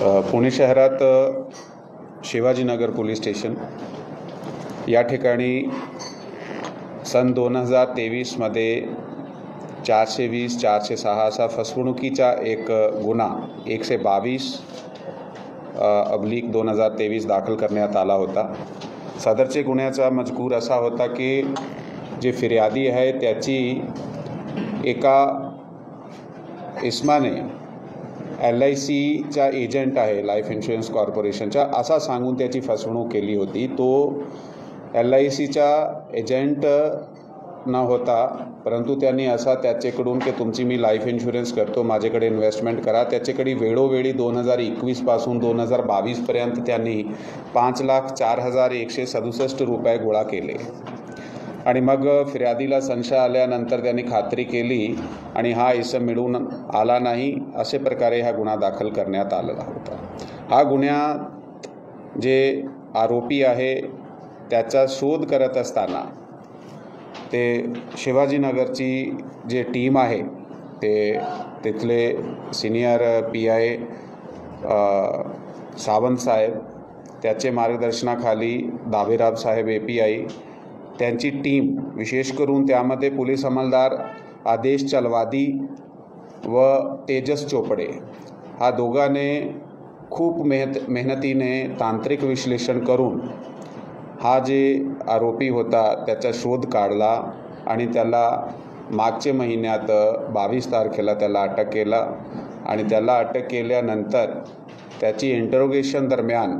पुणे शहरात Shivajinagar police station या ठिकाणी सन 2023मध्ये 420, 406 असा फसवणुकीचा एक गुन्हा 122/2023 दाखल करण्यात आला होता। सदरचे गुन्ह्याचा मजकूर असा होता की जे फिर्यादी आहे त्याची एका इसमाने LICचा एजंट आहे, लाईफ इन्शुरन्स कॉर्पोरेशनचा, असा सांगून त्याची फसवणूक केली होती। तो LICचा एजंट न होता, परंतु त्यांनी असा त्याच्याकडून की तुमची मी लाईफ इन्शुरन्स करतो, माझ्याकडे इन्व्हेस्टमेंट करा, त्याच्याकडे वेळोवेळी 2021 पासून 2022 पर्यंत त्यांनी 5,04,167 रुपये गोळा केले। आणि मग फिर्यादीला संशय आल्यानंतर त्यांनी खात्री केली आणि हा इसम मिळून आला नाही, असे प्रकारे हा गुन्हा दाखल करण्यात आलेला होता। हा गुन्ह्यात जे आरोपी आहे त्याचा शोध करत असताना ते शिवाजीनगरची जे टीम आहे ते तिथले सिनियर PI सावंत साहेब, त्याचे मार्गदर्शनाखाली दाभेराव साहेब API, त्यांची टीम, विशेष करून त्यामध्ये पोलीस अंमलदार आदेश चलवादी व तेजस चोपडे, हा दोघांनी खूप मेहनतीने तांत्रिक विश्लेषण करून हा जे आरोपी होता त्याचा शोध काढला आणि त्याला मागच्या महिन्यात 22 तारखेला त्याला अटक केला। आणि त्याला अटक केल्यानंतर त्याची इंटरोगेशन दरम्यान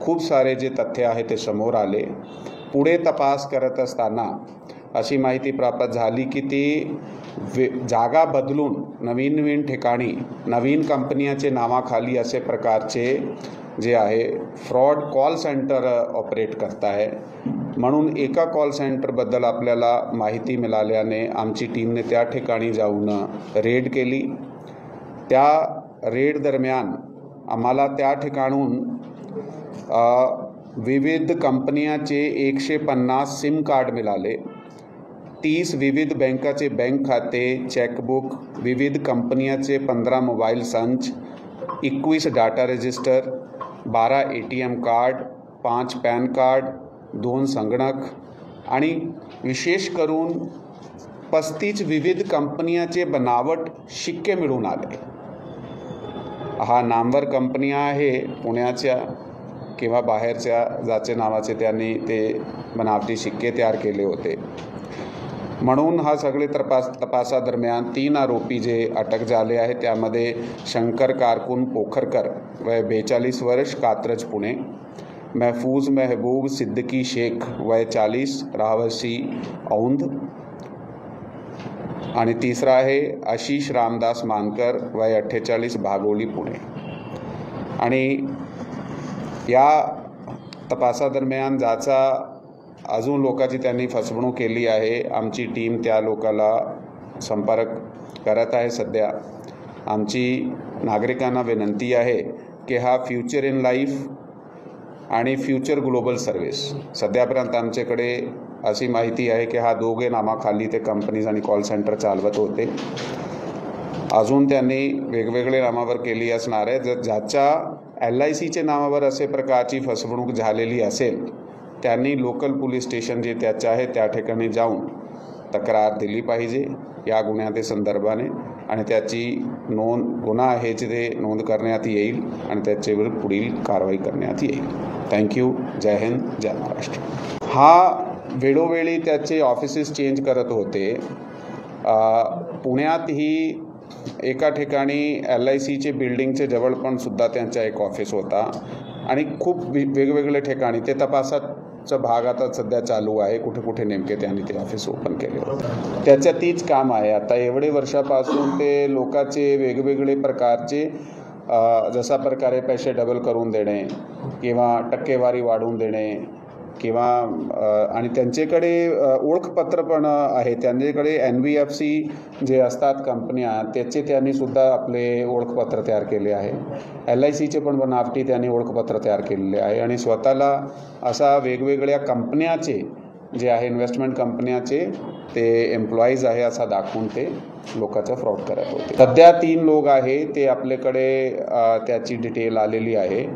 खूप सारे जे तथ्य आहे ते समोर आले। पुढे तपास करत असताना अशी माहिती प्राप्त झाली की ती जागा बदलून नवीन ठिकाणी नवीन कंपन्याचे नावाखाली असे प्रकारचे जे आहे फ्रॉड कॉल सेंटर ऑपरेट करत आहे। म्हणून एका कॉल सेंटरबद्दल आपल्याला माहिती मिळाल्याने आमची टीमने त्या ठिकाणी जाऊन रेड केली। त्या रेड दरम्यान आम्हाला त्या ठिकाणून विविध कंपन्याचे 150 सिम कार्ड मिळाले, 30 विविध बँकाचे बँक खाते, चेकबुक, विविध कंपन्याचे 15 मोबाईल संच, 21 data register, 12 ATM card, 5 pan card, 2 संगणक आणि विशेष करून 35 विविध कंपन्याचे बनावट शिक्के मिळून आले। हा नामवर कंपन्या आहे पुण्याच्या किंवा बाहेरच्या, ज्याचे नावाचे त्यांनी ते बनावटी शिक्के तयार केले होते। म्हणून हा सगळे तपासादरम्यान 3 आरोपी जे अटक झाले आहे त्यामध्ये शंकर कारकुन पोखरकर वय 42 वर्ष, कात्रज पुणे, महफूज महबूब सिद्दीकी शेख वय 40, रहिवासी औंध, आणि तिसरा आहे आशीष रामदास मानकर वय 48, भागोली पुणे। आणि या तपासादरम्यान ज्याचा अजून लोकांची त्यांनी फसवणूक केली आहे, आमची टीम त्या लोकाला संपर्क करत आहे सध्या। आमची नागरिकांना विनंती आहे की हा फ्युचर इन लाईफ आणि फ्युचर ग्लोबल सर्व्हिस, सध्यापर्यंत आमच्याकडे अशी माहिती आहे की हा दोघे नामाखाली ते कंपनीज आणि कॉल सेंटर चालवत होते। अजून त्यांनी वेगवेगळे नामावर केली असणार आहे। ज्याच्या LICचे नावावर असे प्रकारची फसवणूक झालेली असेल त्यांनी लोकल पोलीस स्टेशन जे त्याचं आहे त्या ठिकाणी जाऊन तक्रार दिली पाहिजे या गुन्ह्याच्या संदर्भाने, आणि त्याची गुन्हा आहे ते नोंद करण्यात येईल आणि त्याच्यावर पुढील कारवाई करण्यात येईल। थँक्यू। जय हिंद, जय महाराष्ट्र। हा वेळोवेळी त्याचे ऑफिसेस चेंज करत होते। पुण्यात ही एका ठिकाणी LICचे बिल्डिंगचे जवळ पण सुद्धा त्यांचा एक ऑफिस होता आणि खूप वेगवेगळे ठिकाणी ते तपासाचा भाग आता सध्या चालू आहे, कुठे कुठे नेमके त्यांनी ते ऑफिस ओपन केले होते। त्याचं तीच काम आहे। आता एवढे वर्षापासून ते लोकांचे वेगवेगळे प्रकारचे जसा प्रकारे पैसे डबल करून देणे किंवा टक्केवारी वाढवून देणे किंवा आणि त्यांच्याकडे ओळखपत्र पण आहे, त्यांच्याकडे NBFC जे असतात कंपन्या त्याचे त्यांनी सुद्धा आपले ओळखपत्र तयार केले आहे। LICचे पण बनावटी त्यांनी ओळखपत्र तयार केलेले आहे आणि स्वतःला असा वेगवेगळ्या कंपन्याचे जे आहे इन्व्हेस्टमेंट कंपन्याचे ते एम्प्लॉईज आहे असा दाखवून ते लोकांचा फ्रॉड करत होते. सध्या 3 लोक आहे ते आपल्याकडे त्याची डिटेल आलेली आहे.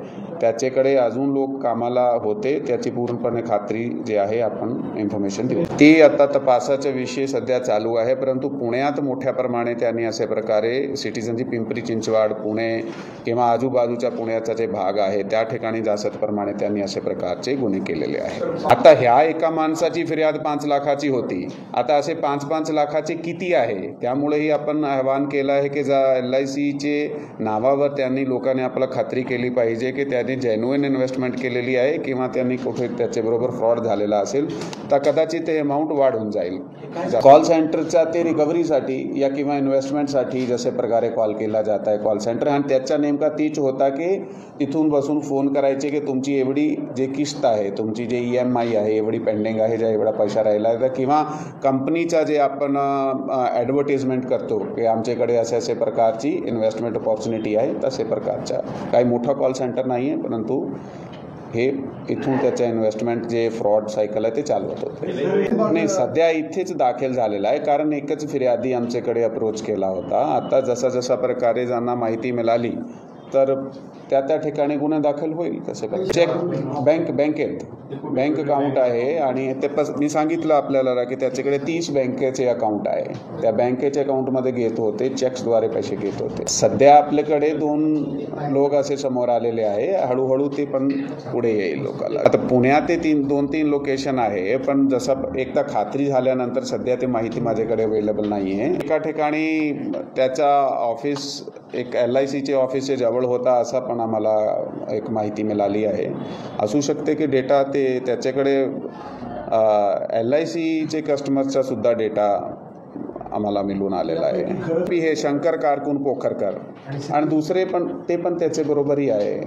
त्याच्याकडे अजून लोक कामाला होते, त्याची पूर्णपणे खात्री जे आहे आपण इन्फॉर्मेशन देऊ. ती आता तपासाचा विषय सध्या चालू आहे. परंतु पुण्यात मोठ्या प्रमाणे त्यांनी अशा प्रकारे सिटीजनची पिंपरी चिंचवड, पुणे किंवा आजूबाजूच्या पुण्याचा जे भाग आहे त्या ठिकाणी जास्त प्रमाणे त्यांनी अशा प्रकारचे गुन्हे केलेले आहेत. आता ह्या एका माणसाची फिर्याद 5 लाखाची होती. आता असे 5-5 लाखाचे किती आहे, त्यामुळेही आपण आवाहन केलं आहे की LICचे नावावर त्यांनी लोकांनी आपला खात्री केली पाहिजे की त्यांनी जेन्युइन इन्व्हेस्टमेंट केलेली आहे किंवा त्यांनी कुठे त्याच्याबरोबर फ्रॉड झालेला असेल तर कदाचित ते अमाऊंट वाढून जाईल. कॉल सेंटरच्या ते रिकव्हरीसाठी या किंवा इन्व्हेस्टमेंटसाठी जसे प्रकारे कॉल केला जात आहे कॉल सेंटर, आणि त्याचा नेमका तीच होता की तिथून बसून फोन करायचे की तुमची एवढी जे किस्त आहे, तुमची जे EMI आहे एवढी पेंडिंग आहे, ज्या एवढा पैसा राहिला आहे, किंवा कंपनीचा जे आपण ॲडव्हर्टिजमेंट करतो की आमच्याकडे असे प्रकारची इन्व्हेस्टमेंट ऑपॉर्च्युनिटी आहे, तसे प्रकारच्या काही मोठा कॉल सेंटर नाही आहे, परंतु हे इथून त्याच्या इन्व्हेस्टमेंट जे फ्रॉड सायकल आहे ते चालवत होते. नाही, सध्या इथेच दाखल झालेला आहे, कारण एकच फिर्यादी आमच्याकडे अप्रोच केला होता. आता जसा प्रकारे ज्यांना माहिती मिळाली तर त्या ठिकाणी गुन्हा दाखल होईल. तसं चेक बँक अकाउंट आहे आणि ते मी सांगितलं आपल्याला की त्याच्याकडे 30 बँकेचे अकाउंट आहे. त्या बँकेच्या अकाउंटमध्ये घेत होते, चेक्सद्वारे पैसे घेत होते. सध्या आपल्याकडे 2 लोक असे समोर आलेले आहे. हळूहळू ते पण पुढे येईल लोकांना. आता पुण्यात ते 2-3 लोकेशन आहे, पण जसं एकदा खात्री झाल्यानंतर सध्या ते माहिती माझ्याकडे अवेलेबल नाही आहे. एका ठिकाणी त्याचा ऑफिस एक LICचे ऑफिसचे जवळ होता असा पण आम्हाला एक माहिती मिळाली आहे. असू शकते की डेटा ते त्याच्याकडे LICचे कस्टमर्सचा सुद्धा डेटा आम्हाला मिळून आलेला आहे. हे शंकर कारकून पोखरकर आणि दुसरे पण ते पण त्याच्याबरोबरही आहे.